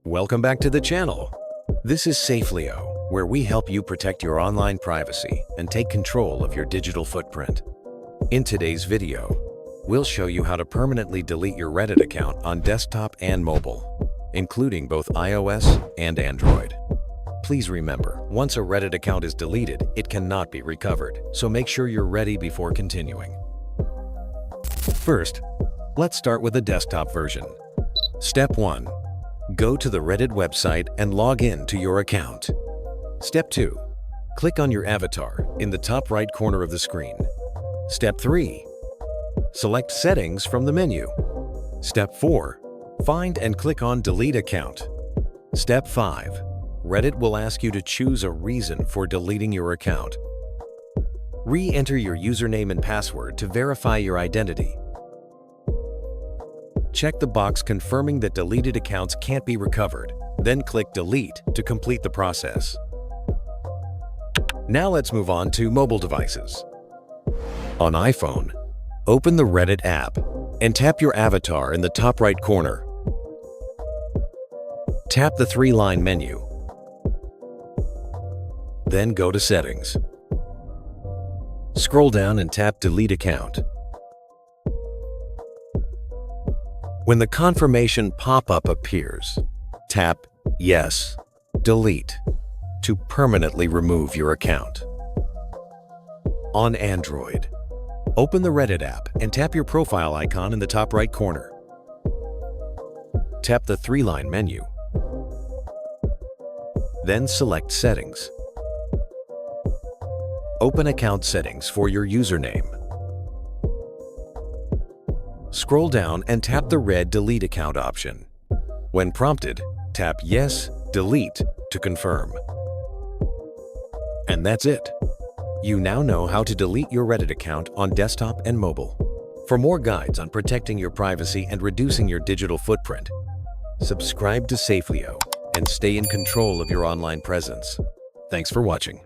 Welcome back to the channel. This is Safelyo, where we help you protect your online privacy and take control of your digital footprint. In today's video, we'll show you how to permanently delete your Reddit account on desktop and mobile, including both iOS and Android. Please remember, once a Reddit account is deleted, it cannot be recovered, so make sure you're ready before continuing. First, let's start with the desktop version. Step 1. Go to the Reddit website and log in to your account. Step 2. Click on your avatar in the top right corner of the screen. Step 3. Select Settings from the menu. Step 4. Find and click on Delete Account. Step 5. Reddit will ask you to choose a reason for deleting your account. Re-enter your username and password to verify your identity. Check the box confirming that deleted accounts can't be recovered, then click Delete to complete the process. Now let's move on to mobile devices. On iPhone, open the Reddit app and tap your avatar in the top right corner. Tap the three-line menu. Then go to Settings. Scroll down and tap Delete Account. When the confirmation pop-up appears, tap Yes, Delete to permanently remove your account. On Android, open the Reddit app and tap your profile icon in the top right corner. Tap the three-line menu. Then select Settings. Open Account Settings for your username. Scroll down and tap the red Delete Account option. When prompted, tap Yes, Delete to confirm. And that's it. You now know how to delete your Reddit account on desktop and mobile. For more guides on protecting your privacy and reducing your digital footprint, subscribe to Safelyo and stay in control of your online presence. Thanks for watching.